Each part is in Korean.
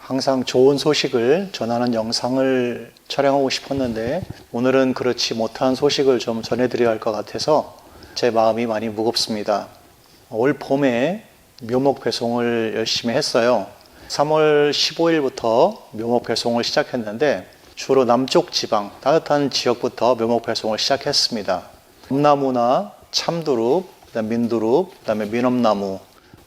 항상 좋은 소식을 전하는 영상을 촬영하고 싶었는데 오늘은 그렇지 못한 소식을 좀 전해드려야 할 것 같아서 제 마음이 많이 무겁습니다. 올 봄에 묘목 배송을 열심히 했어요. 3월 15일부터 묘목 배송을 시작했는데 주로 남쪽 지방, 따뜻한 지역부터 묘목 배송을 시작했습니다. 봄나무나 참두릅, 그다음 민두릅, 그다음에 민엄나무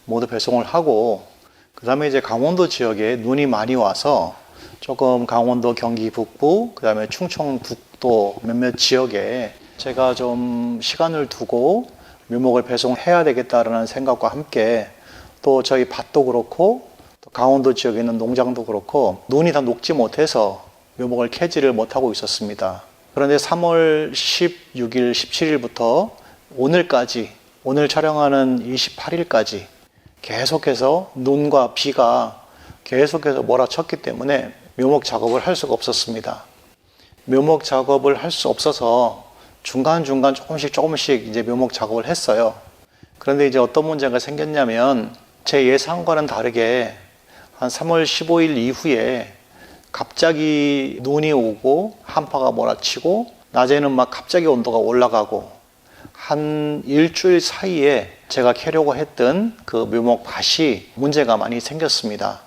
모두 배송을 하고 그 다음에 이제 강원도 지역에 눈이 많이 와서 조금 강원도 경기 북부, 그 다음에 충청북도 몇몇 지역에 제가 좀 시간을 두고 묘목을 배송해야 되겠다라는 생각과 함께 또 저희 밭도 그렇고 또 강원도 지역에 있는 농장도 그렇고 눈이 다 녹지 못해서 묘목을 캐지를 못하고 있었습니다. 그런데 3월 16일, 17일부터 오늘까지, 오늘 촬영하는 28일까지 계속해서 눈과 비가 계속해서 몰아쳤기 때문에 묘목 작업을 할 수가 없었습니다. 묘목 작업을 할 수 없어서 중간중간 조금씩 이제 묘목 작업을 했어요. 그런데 이제 어떤 문제가 생겼냐면 제 예상과는 다르게 한 3월 15일 이후에 갑자기 눈이 오고 한파가 몰아치고 낮에는 막 갑자기 온도가 올라가고 한 일주일 사이에 제가 캐려고 했던 그 묘목 밭이 문제가 많이 생겼습니다.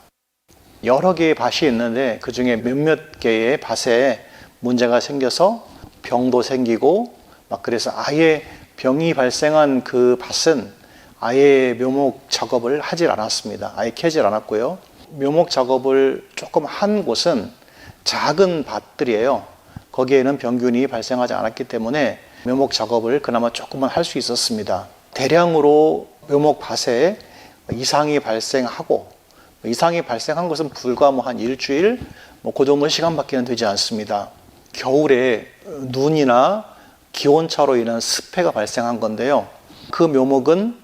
여러 개의 밭이 있는데 그 중에 몇몇 개의 밭에 문제가 생겨서 병도 생기고 막 그래서 아예 병이 발생한 그 밭은 아예 묘목 작업을 하질 않았습니다. 아예 캐질 않았고요. 묘목 작업을 조금 한 곳은 작은 밭들이에요. 거기에는 병균이 발생하지 않았기 때문에 묘목 작업을 그나마 조금만 할 수 있었습니다. 대량으로 묘목 밭에 이상이 발생하고 이상이 발생한 것은 불과 한 일주일 그 정도 시간밖에 되지 않습니다. 겨울에 눈이나 기온차로 인한 습해가 발생한 건데요. 그 묘목은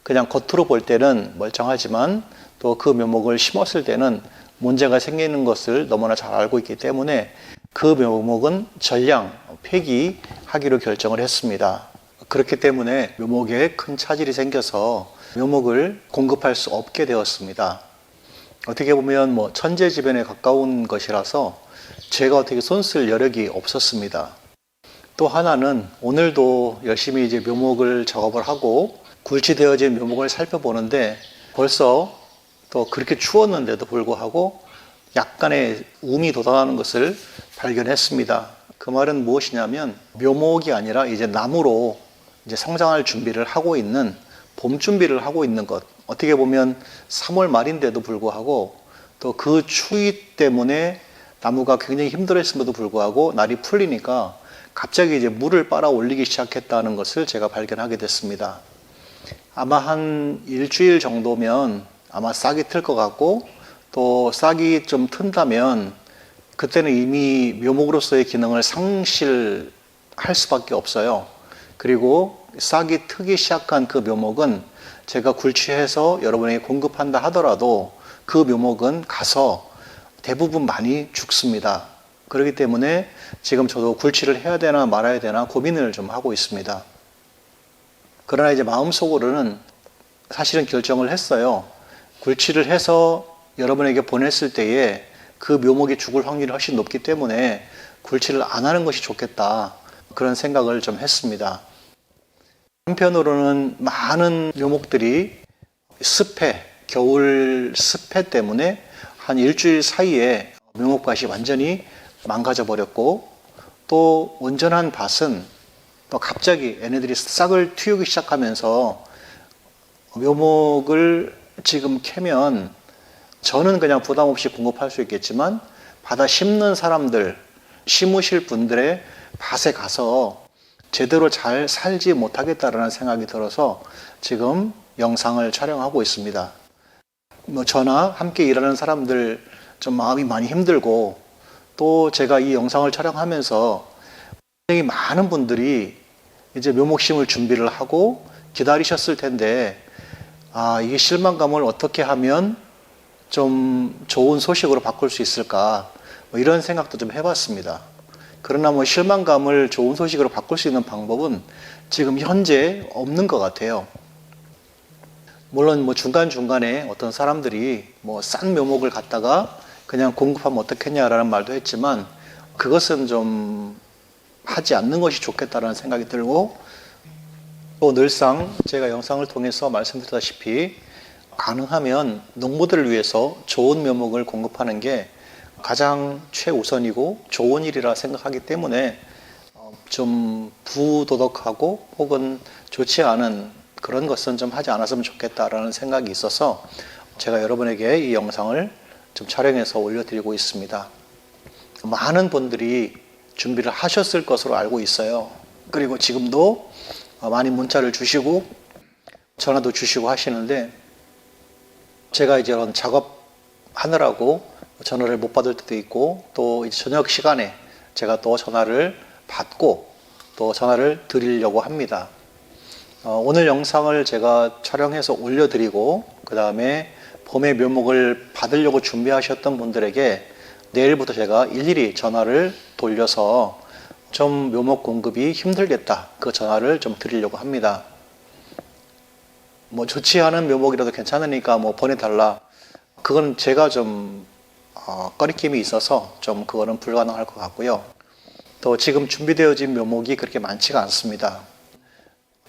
그냥 겉으로 볼 때는 멀쩡하지만 또 그 묘목을 심었을 때는 문제가 생기는 것을 너무나 잘 알고 있기 때문에 그 묘목은 전량 폐기하기로 결정을 했습니다. 그렇기 때문에 묘목에 큰 차질이 생겨서 묘목을 공급할 수 없게 되었습니다. 어떻게 보면 천재지변에 가까운 것이라서 제가 어떻게 손쓸 여력이 없었습니다. 또 하나는 오늘도 열심히 이제 묘목을 작업을 하고 굴치되어진 묘목을 살펴보는데 벌써 또 그렇게 추웠는데도 불구하고 약간의 움이 돋아나는 것을 발견했습니다. 그 말은 무엇이냐면 묘목이 아니라 이제 나무로 이제 성장할 준비를 하고 있는 봄 준비를 하고 있는 것. 어떻게 보면 3월 말인데도 불구하고 또 그 추위 때문에 나무가 굉장히 힘들었음에도 불구하고 날이 풀리니까 갑자기 이제 물을 빨아 올리기 시작했다는 것을 제가 발견하게 됐습니다. 아마 한 일주일 정도면 아마 싹이 틀 것 같고 또 싹이 좀 튼다면 그때는 이미 묘목으로서의 기능을 상실할 수밖에 없어요. 그리고 싹이 트기 시작한 그 묘목은 제가 굴치해서 여러분에게 공급한다 하더라도 그 묘목은 가서 대부분 많이 죽습니다. 그렇기 때문에 지금 저도 굴치를 해야 되나 말아야 되나 고민을 좀 하고 있습니다. 그러나 이제 마음속으로는 사실은 결정을 했어요. 굴치를 해서 여러분에게 보냈을 때에 그 묘목이 죽을 확률이 훨씬 높기 때문에 굴치를 안 하는 것이 좋겠다. 그런 생각을 좀 했습니다. 한편으로는 많은 묘목들이 습해, 겨울 습해 때문에 한 일주일 사이에 묘목밭이 완전히 망가져 버렸고 또 온전한 밭은 또 갑자기 얘네들이 싹을 틔우기 시작하면서 묘목을 지금 캐면 저는 그냥 부담 없이 공급할 수 있겠지만 받아 심는 사람들, 심으실 분들의 밭에 가서 제대로 잘 살지 못하겠다라는 생각이 들어서 지금 영상을 촬영하고 있습니다. 저나 함께 일하는 사람들 좀 마음이 많이 힘들고 또 제가 이 영상을 촬영하면서 굉장히 많은 분들이 이제 묘목 심을 준비를 하고 기다리셨을 텐데 이게 실망감을 어떻게 하면 좀 좋은 소식으로 바꿀 수 있을까 이런 생각도 좀 해봤습니다. 그러나 실망감을 좋은 소식으로 바꿀 수 있는 방법은 지금 현재 없는 것 같아요. 물론 중간중간에 어떤 사람들이 싼 묘목을 갖다가 그냥 공급하면 어떻겠냐라는 말도 했지만 그것은 좀 하지 않는 것이 좋겠다라는 생각이 들고, 또 늘상 제가 영상을 통해서 말씀드렸다시피 가능하면 농부들을 위해서 좋은 묘목을 공급하는 게 가장 최우선이고 좋은 일이라 생각하기 때문에 좀 부도덕하고 혹은 좋지 않은 그런 것은 좀 하지 않았으면 좋겠다라는 생각이 있어서 제가 여러분에게 이 영상을 좀 촬영해서 올려드리고 있습니다. 많은 분들이 준비를 하셨을 것으로 알고 있어요. 그리고 지금도 많이 문자를 주시고 전화도 주시고 하시는데, 제가 이제 이런 작업하느라고 전화를 못 받을 때도 있고, 또 이제 저녁 시간에 제가 또 전화를 받고 또 전화를 드리려고 합니다. 오늘 영상을 제가 촬영해서 올려드리고, 그 다음에 봄의 묘목을 받으려고 준비하셨던 분들에게 내일부터 제가 일일이 전화를 돌려서 좀 묘목 공급이 힘들겠다, 그 전화를 좀 드리려고 합니다. 뭐 좋지 않은 묘목이라도 괜찮으니까 뭐 보내달라, 그건 제가 좀 꺼리낌이 있어서 좀 그거는 불가능할 것 같고요. 또 지금 준비되어진 묘목이 그렇게 많지가 않습니다.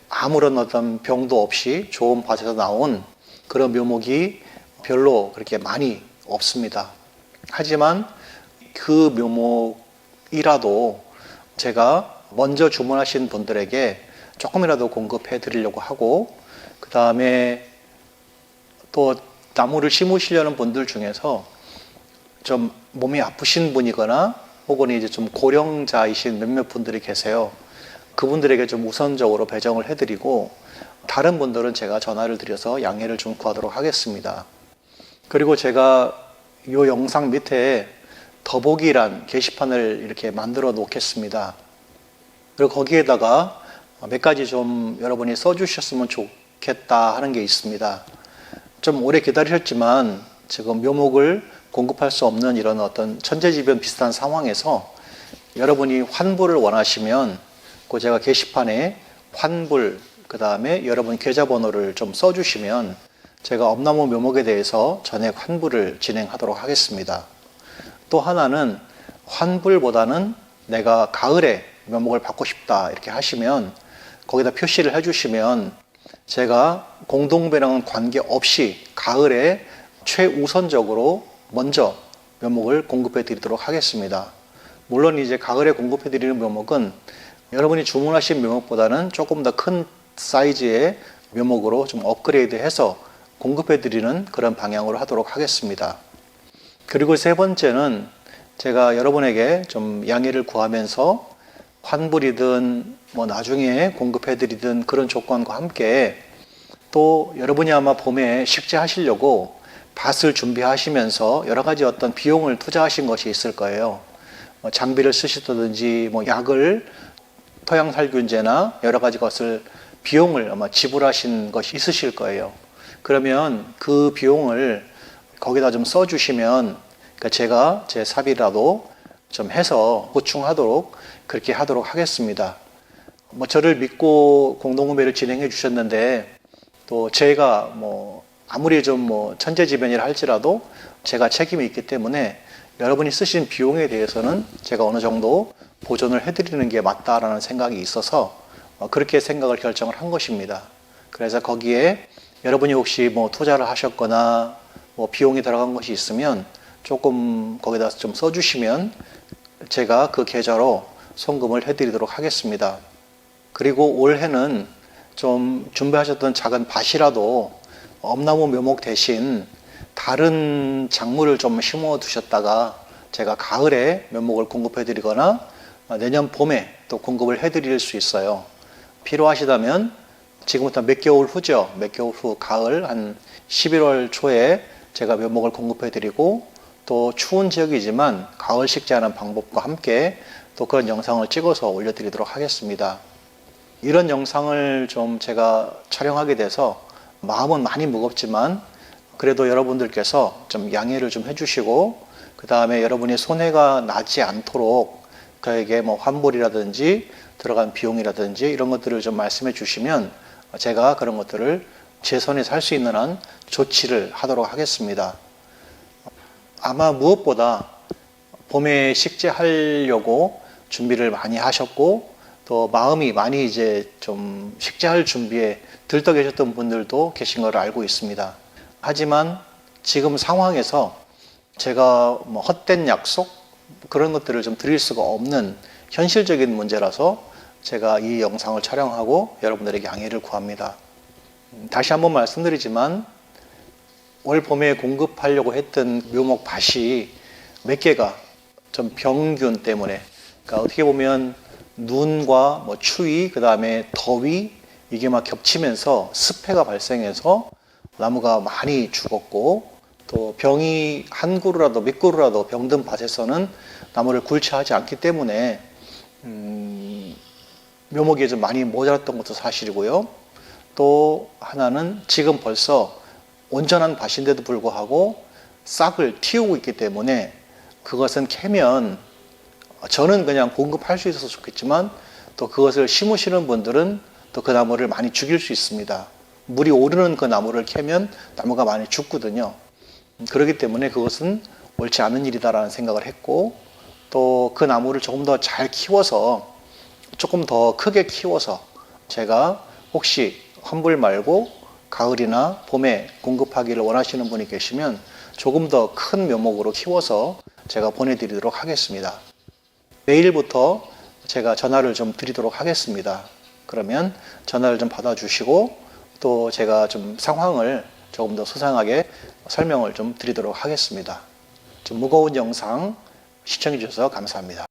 아무런 어떤 병도 없이 좋은 밭에서 나온 그런 묘목이 별로 그렇게 많이 없습니다. 하지만 그 묘목이라도 제가 먼저 주문하신 분들에게 조금이라도 공급해 드리려고 하고, 그 다음에 또 나무를 심으시려는 분들 중에서 좀 몸이 아프신 분이거나 혹은 이제 좀 고령자이신 몇몇 분들이 계세요. 그분들에게 좀 우선적으로 배정을 해드리고, 다른 분들은 제가 전화를 드려서 양해를 좀 구하도록 하겠습니다. 그리고 제가 이 영상 밑에 더보기란 게시판을 이렇게 만들어 놓겠습니다. 그리고 거기에다가 몇 가지 좀 여러분이 써주셨으면 좋겠다 하는 게 있습니다. 좀 오래 기다리셨지만 지금 묘목을 공급할 수 없는 이런 어떤 천재지변 비슷한 상황에서 여러분이 환불을 원하시면 그 제가 게시판에 환불, 그 다음에 여러분 계좌번호를 좀 써주시면 제가 엄나무 묘목에 대해서 전액 환불을 진행하도록 하겠습니다. 또 하나는 환불보다는 내가 가을에 묘목을 받고 싶다 이렇게 하시면 거기다 표시를 해주시면 제가 공동배랑은 관계없이 가을에 최우선적으로 먼저 묘목을 공급해 드리도록 하겠습니다. 물론 이제 가을에 공급해 드리는 묘목은 여러분이 주문하신 묘목보다는 조금 더 큰 사이즈의 묘목으로 좀 업그레이드 해서 공급해 드리는 그런 방향으로 하도록 하겠습니다. 그리고 세 번째는 제가 여러분에게 좀 양해를 구하면서 환불이든 뭐 나중에 공급해 드리든 그런 조건과 함께, 또 여러분이 아마 봄에 식재하시려고 밭을 준비하시면서 여러 가지 어떤 비용을 투자하신 것이 있을 거예요. 뭐 장비를 쓰시다든지 뭐 약을, 토양살균제나 여러 가지 것을 비용을 아마 지불하신 것이 있으실 거예요. 그러면 그 비용을 거기다 좀 써주시면 그러니까 제가 제 사비라도 좀 해서 보충하도록 그렇게 하도록 하겠습니다. 뭐 저를 믿고 공동구매를 진행해 주셨는데, 또 제가 뭐 아무리 좀 뭐 천재지변이라 할지라도 제가 책임이 있기 때문에 여러분이 쓰신 비용에 대해서는 제가 어느 정도 보존을 해드리는 게 맞다라는 생각이 있어서 그렇게 생각을 결정을 한 것입니다. 그래서 거기에 여러분이 혹시 뭐 투자를 하셨거나 뭐 비용이 들어간 것이 있으면 조금 거기다 좀 써주시면 제가 그 계좌로 송금을 해드리도록 하겠습니다. 그리고 올해는 좀 준비하셨던 작은 밭이라도 엄나무 묘목 대신 다른 작물을 좀 심어 두셨다가 제가 가을에 묘목을 공급해 드리거나 내년 봄에 또 공급을 해 드릴 수 있어요. 필요하시다면 지금부터 몇 개월 후죠. 몇 개월 후 가을 한 11월 초에 제가 묘목을 공급해 드리고, 또 추운 지역이지만 가을 식재하는 방법과 함께 또 그런 영상을 찍어서 올려드리도록 하겠습니다. 이런 영상을 좀 제가 촬영하게 돼서 마음은 많이 무겁지만 그래도 여러분들께서 좀 양해를 좀 해주시고, 그 다음에 여러분이 손해가 나지 않도록 그에게 뭐 환불이라든지 들어간 비용이라든지 이런 것들을 좀 말씀해 주시면 제가 그런 것들을 제 손에서 할 수 있는 한 조치를 하도록 하겠습니다. 아마 무엇보다 봄에 식재하려고 준비를 많이 하셨고 또 마음이 많이 이제 좀 식재할 준비에 들떠 계셨던 분들도 계신 걸 알고 있습니다. 하지만 지금 상황에서 제가 뭐 헛된 약속 그런 것들을 좀 드릴 수가 없는 현실적인 문제라서 제가 이 영상을 촬영하고 여러분들에게 양해를 구합니다. 다시 한번 말씀드리지만 올 봄에 공급하려고 했던 묘목 밭이 몇 개가 좀 병균 때문에, 그러니까 어떻게 보면 눈과 뭐 추위, 그 다음에 더위 이게 막 겹치면서 습해가 발생해서 나무가 많이 죽었고 또 병이 한 그루라도 몇 그루라도 병든 밭에서는 나무를 굴치하지 않기 때문에 묘목이 좀 많이 모자랐던 것도 사실이고요. 또 하나는 지금 벌써 온전한 밭인데도 불구하고 싹을 틔우고 있기 때문에 그것은 캐면 저는 그냥 공급할 수 있어서 좋겠지만 또 그것을 심으시는 분들은 또 그 나무를 많이 죽일 수 있습니다. 물이 오르는 그 나무를 캐면 나무가 많이 죽거든요. 그렇기 때문에 그것은 옳지 않은 일이다라는 생각을 했고 또 그 나무를 조금 더 잘 키워서 조금 더 크게 키워서 제가 혹시 환불 말고 가을이나 봄에 공급하기를 원하시는 분이 계시면 조금 더 큰 묘목으로 키워서 제가 보내드리도록 하겠습니다. 내일부터 제가 전화를 좀 드리도록 하겠습니다. 그러면 전화를 좀 받아주시고 또 제가 좀 상황을 조금 더 소상하게 설명을 좀 드리도록 하겠습니다. 좀 무거운 영상 시청해 주셔서 감사합니다.